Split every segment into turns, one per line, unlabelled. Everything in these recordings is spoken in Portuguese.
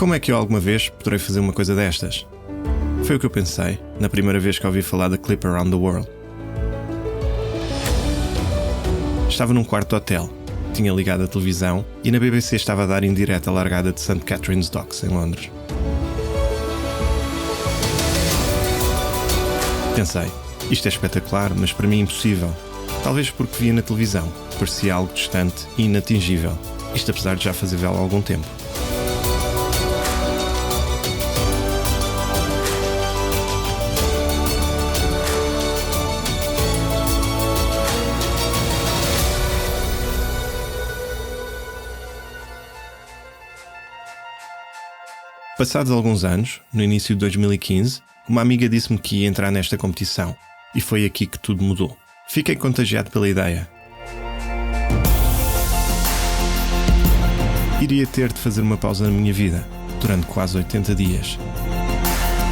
Como é que eu alguma vez poderei fazer uma coisa destas? Foi o que eu pensei na primeira vez que ouvi falar da Clip Around the World. Estava num quarto de hotel, tinha ligado a televisão e na BBC estava a dar em direto a largada de St. Catherine's Docks, em Londres. Pensei, isto é espetacular, mas para mim impossível. Talvez porque via na televisão, parecia algo distante e inatingível. Isto apesar de já fazer vela há algum tempo. Passados alguns anos, no início de 2015, uma amiga disse-me que ia entrar nesta competição e foi aqui que tudo mudou. Fiquei contagiado pela ideia. Iria ter de fazer uma pausa na minha vida, durante quase 80 dias.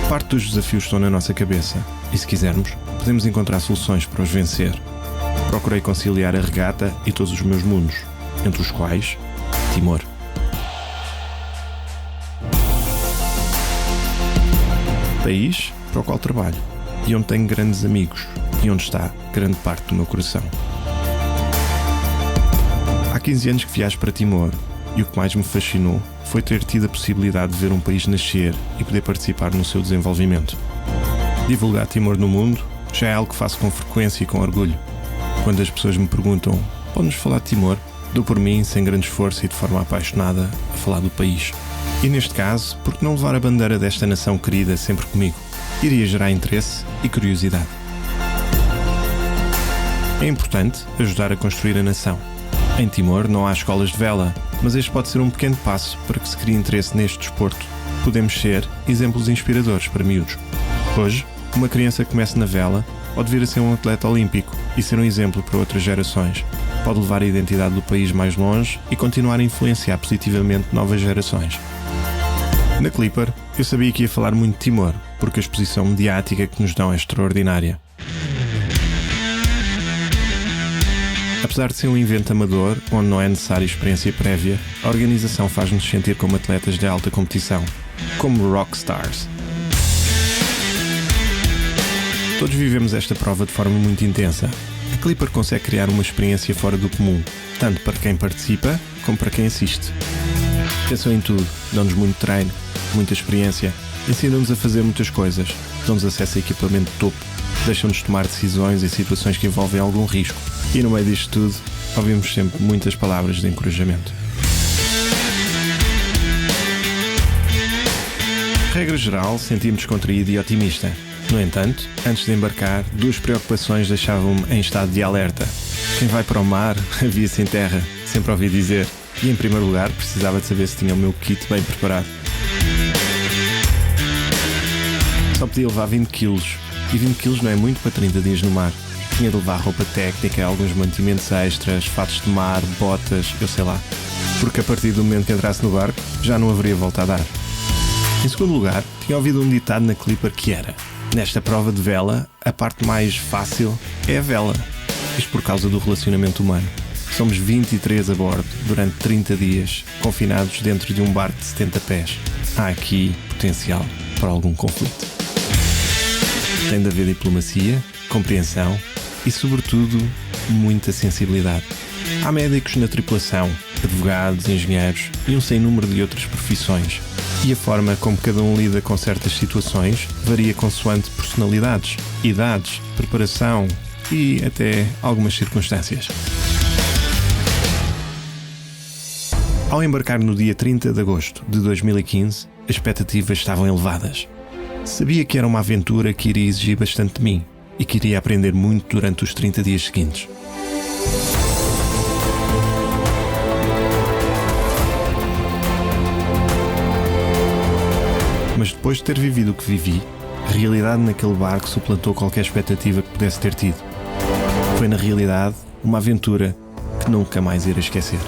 Parte dos desafios estão na nossa cabeça e, se quisermos, podemos encontrar soluções para os vencer. Procurei conciliar a regata e todos os meus mundos, entre os quais, Timor. País para o qual trabalho e onde tenho grandes amigos e onde está grande parte do meu coração. Há 15 anos que viajo para Timor e o que mais me fascinou foi ter tido a possibilidade de ver um país nascer e poder participar no seu desenvolvimento. Divulgar Timor no mundo já é algo que faço com frequência e com orgulho. Quando as pessoas me perguntam, pode-nos falar de Timor? Dou por mim, sem grande esforço e de forma apaixonada, a falar do país. E neste caso, por que não levar a bandeira desta nação querida sempre comigo? Iria gerar interesse e curiosidade. É importante ajudar a construir a nação. Em Timor não há escolas de vela, mas este pode ser um pequeno passo para que se crie interesse neste desporto. Podemos ser exemplos inspiradores para miúdos. Hoje, uma criança que comece na vela pode vir a ser um atleta olímpico e ser um exemplo para outras gerações. Pode levar a identidade do país mais longe e continuar a influenciar positivamente novas gerações. Na Clipper, eu sabia que ia falar muito de Timor, porque a exposição mediática que nos dão é extraordinária. Apesar de ser um evento amador, onde não é necessária experiência prévia, a organização faz-nos sentir como atletas de alta competição, como rockstars. Todos vivemos esta prova de forma muito intensa. A Clipper consegue criar uma experiência fora do comum, tanto para quem participa, como para quem assiste. Pensam em tudo, dão-nos muito treino, muita experiência, ensinam-nos a fazer muitas coisas, dão-nos acesso a equipamento de topo, deixam-nos tomar decisões em situações que envolvem algum risco. E no meio disto tudo, ouvimos sempre muitas palavras de encorajamento. Regra geral, senti-me descontraído e otimista. No entanto, antes de embarcar, duas preocupações deixavam-me em estado de alerta. Quem vai para o mar, havia sem terra, sempre ouvi dizer. E em primeiro lugar, precisava de saber se tinha o meu kit bem preparado. Só podia levar 20 kg. E 20 kg não é muito para 30 dias no mar. Tinha de levar roupa técnica, alguns mantimentos extras, fatos de mar, botas, eu sei lá. Porque a partir do momento que entrasse no barco, já não haveria volta a dar. Em segundo lugar, tinha ouvido um ditado na Clipper que era: nesta prova de vela, a parte mais fácil é a vela. Isto por causa do relacionamento humano. Somos 23 a bordo durante 30 dias, confinados dentro de um barco de 70 pés. Há aqui potencial para algum conflito. Tem de haver diplomacia, compreensão e, sobretudo, muita sensibilidade. Há médicos na tripulação, advogados, engenheiros e um sem número de outras profissões. E a forma como cada um lida com certas situações varia consoante personalidades, idades, preparação e até algumas circunstâncias. Ao embarcar no dia 30 de agosto de 2015, as expectativas estavam elevadas. Sabia que era uma aventura que iria exigir bastante de mim e que iria aprender muito durante os 30 dias seguintes. Mas depois de ter vivido o que vivi, a realidade naquele barco suplantou qualquer expectativa que pudesse ter tido. Foi, na realidade, uma aventura que nunca mais irei esquecer.